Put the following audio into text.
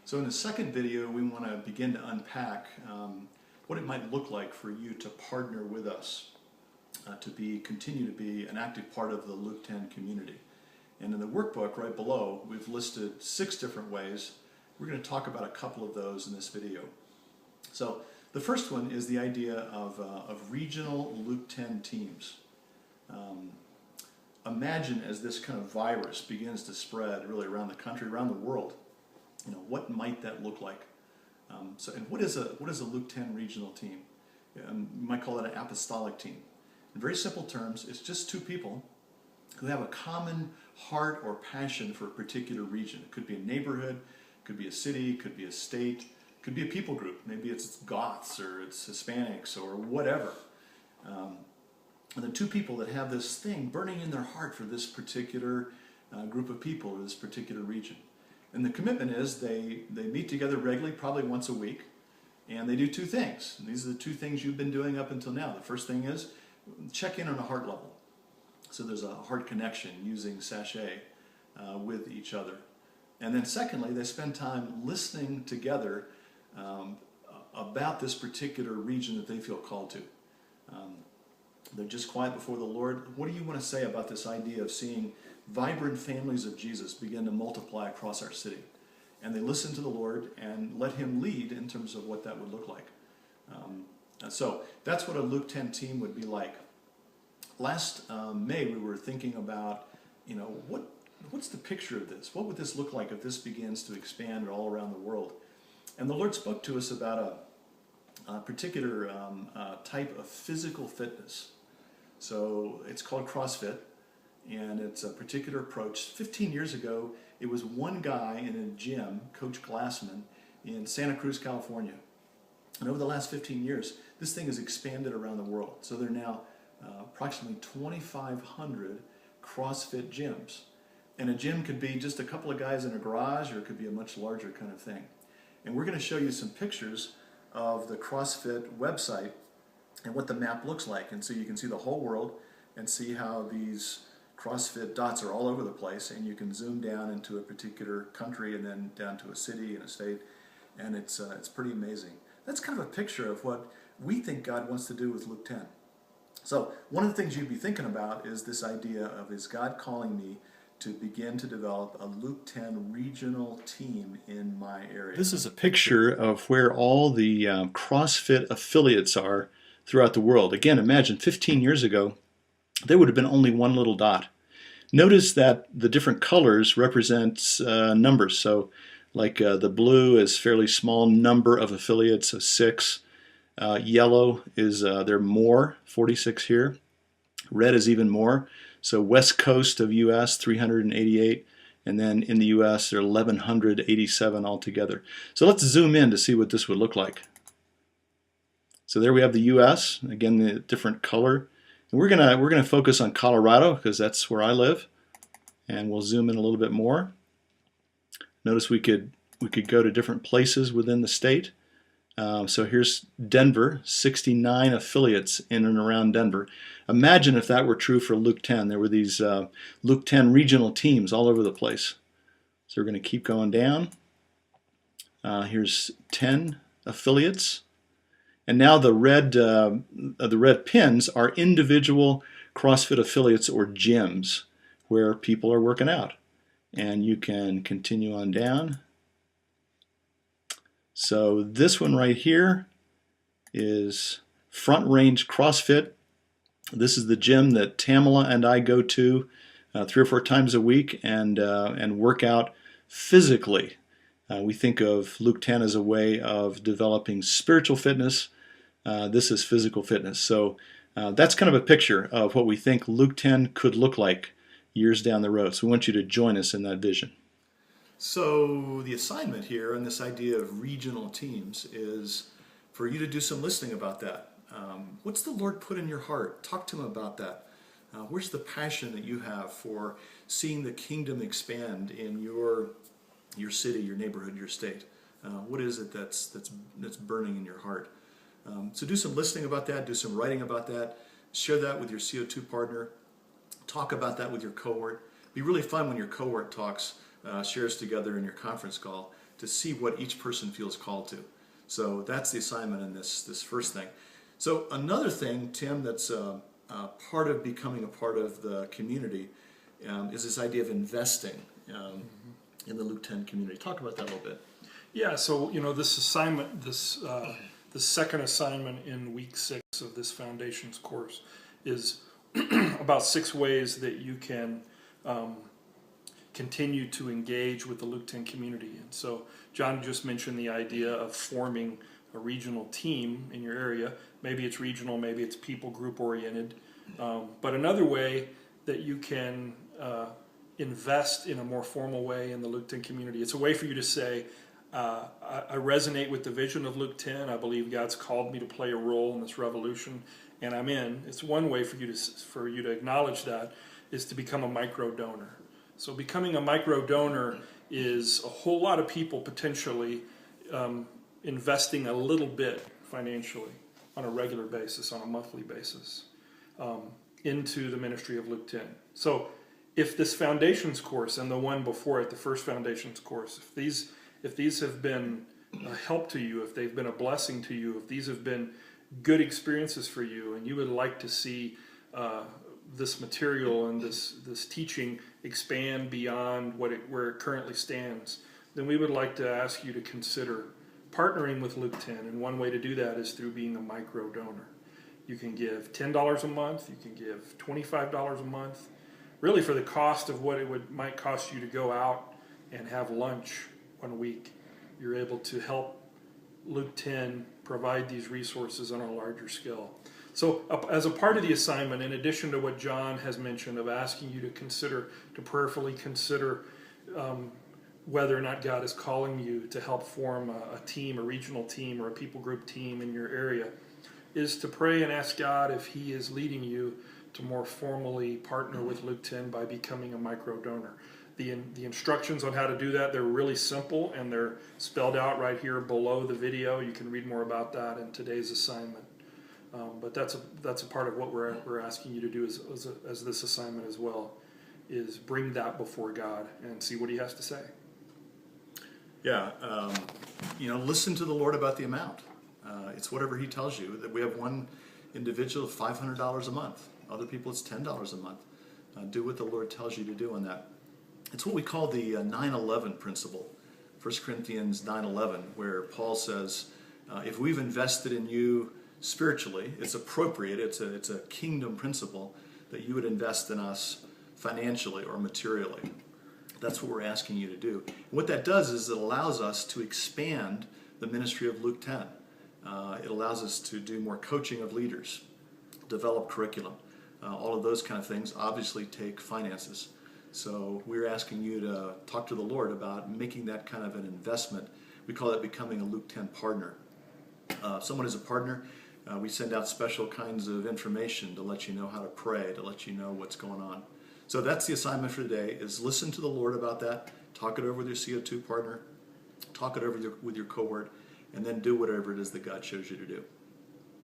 So in the second video, we want to begin to unpack what it might look like for you to partner with us to continue to be an active part of the Lk10 community. And in the workbook right below, we've listed 6 different ways. We're going to talk about a couple of those in this video. So the first one is the idea of regional Lk10 teams. Imagine as this kind of virus begins to spread really around the country, around the world, what might that look like? And what is a Lk10 regional team? You might call it an apostolic team. In very simple terms, it's just 2 people who have a common heart or passion for a particular region. It could be a neighborhood, it could be a city, it could be a state, it could be a people group. Maybe it's Goths or it's Hispanics or whatever. And the 2 people that have this thing burning in their heart for this particular group of people or this particular region. And the commitment is they meet together regularly, probably once a week, and they do 2 things. And these are the 2 things you've been doing up until now. The first thing is check in on a heart level. So there's a heart connection using sachet with each other. And then secondly, they spend time listening together about this particular region that they feel called to. They're just quiet before the Lord. What do you want to say about this idea of seeing vibrant families of Jesus begin to multiply across our city? And they listen to the Lord and let Him lead in terms of what that would look like. So that's what a Lk10 team would be like. Last May we were thinking about, what's the picture of this? What would this look like if this begins to expand all around the world? And the Lord spoke to us about a particular type of physical fitness. So it's called Crossfit, and it's a particular approach. 15 years ago, it was one guy in a gym, Coach Glassman, in Santa Cruz, California. And over the last 15 years, this thing has expanded around the world. So there are now approximately 2,500 CrossFit gyms. And a gym could be just a couple of guys in a garage, or it could be a much larger kind of thing. And we're going to show you some pictures of the CrossFit website and what the map looks like. And so you can see the whole world and see how these CrossFit dots are all over the place, and you can zoom down into a particular country and then down to a city and a state, and it's pretty amazing. That's kind of a picture of what we think God wants to do with Lk10. So one of the things you'd be thinking about is this idea of, is God calling me to begin to develop a Lk10 regional team in my area? This is a picture of where all the CrossFit affiliates are throughout the world. Again, imagine 15 years ago, there would have been only one little dot. Notice that the different colors represent numbers. So like the blue is fairly small number of affiliates, so 6. Yellow is there are more, 46 here. Red is even more. So west coast of U.S., 388. And then in the U.S., there are 1,187 altogether. So let's zoom in to see what this would look like. So there we have the U.S., again, the different color. And we're gonna focus on Colorado because that's where I live. And we'll zoom in a little bit more. Notice we could go to different places within the state. So here's Denver, 69 affiliates in and around Denver. Imagine if that were true for Lk10. There were these Lk10 regional teams all over the place. So we're going to keep going down. Here's 10 affiliates. And now the red pins are individual CrossFit affiliates or gyms where people are working out. And you can continue on down. So this one right here is Front Range CrossFit. This is the gym that Tamala and I go to 3 or 4 times a week and work out physically. We think of Lk10 as a way of developing spiritual fitness. This is physical fitness. So that's kind of a picture of what we think Lk10 could look like years down the road. So we want you to join us in that vision. So the assignment here on this idea of regional teams is for you to do some listening about that. What's the Lord put in your heart? Talk to Him about that. Where's the passion that you have for seeing the kingdom expand in your city, your neighborhood, your state? What is it that's burning in your heart? So do some listening about that, do some writing about that, share that with your CO2 partner, talk about that with your cohort. It'd be really fun when your cohort talks, shares together in your conference call. to see what each person feels called to. So that's the assignment in this first thing. So another thing, Tim, that's part of becoming a part of the community is this idea of investing in the Lk10 community. Talk about that a little bit. Yeah, so this assignment, the second assignment in week 6 of this foundations course is about 6 ways that you can continue to engage with the Lk10 community. And so John just mentioned the idea of forming a regional team in your area. Maybe it's regional, maybe it's people group oriented. But another way that you can invest in a more formal way in the Lk10 community, it's a way for you to say, I resonate with the vision of Lk10. I believe God's called me to play a role in this revolution, and I'm in. It's one way for you to acknowledge that is to become a micro donor. So becoming a micro donor is a whole lot of people potentially investing a little bit financially on a regular basis, on a monthly basis, into the ministry of Lk10. So if this foundations course and the one before it, the first foundations course, if these have been a help to you, if they've been a blessing to you, if these have been good experiences for you, and you would like to see this material and this teaching expand beyond where it currently stands, then we would like to ask you to consider partnering with Lk10. And one way to do that is through being a micro donor. You can give $10 a month, you can give $25 a month, really for the cost of what it might cost you to go out and have lunch one week. You're able to help Lk10 provide these resources on a larger scale. So as a part of the assignment, in addition to what John has mentioned of asking you to prayerfully consider whether or not God is calling you to help form a team, a regional team, or a people group team in your area, is to pray and ask God if He is leading you to more formally partner with Lk10 by becoming a micro donor. The instructions on how to do that, they're really simple, and they're spelled out right here below the video. You can read more about that in today's assignment. But that's a part of what we're asking you to do as this assignment as well, is bring that before God and see what He has to say. Yeah, listen to the Lord about the amount. It's whatever He tells you. That we have one individual $500 a month. Other people it's $10 a month. Do what the Lord tells you to do on that. It's what we call the 9/11 principle, 1 Corinthians 9:11, where Paul says, if we've invested in you spiritually, it's appropriate, it's a kingdom principle that you would invest in us financially or materially. That's what we're asking you to do. And what that does is it allows us to expand the ministry of Lk10. It allows us to do more coaching of leaders, develop curriculum. All of those kind of things obviously take finances. So we're asking you to talk to the Lord about making that kind of an investment. We call that becoming a Lk10 partner. Someone is a partner. We send out special kinds of information to let you know how to pray, to let you know what's going on. So that's the assignment for today, is listen to the Lord about that, talk it over with your CO2 partner, talk it over with your cohort, and then do whatever it is that God shows you to do.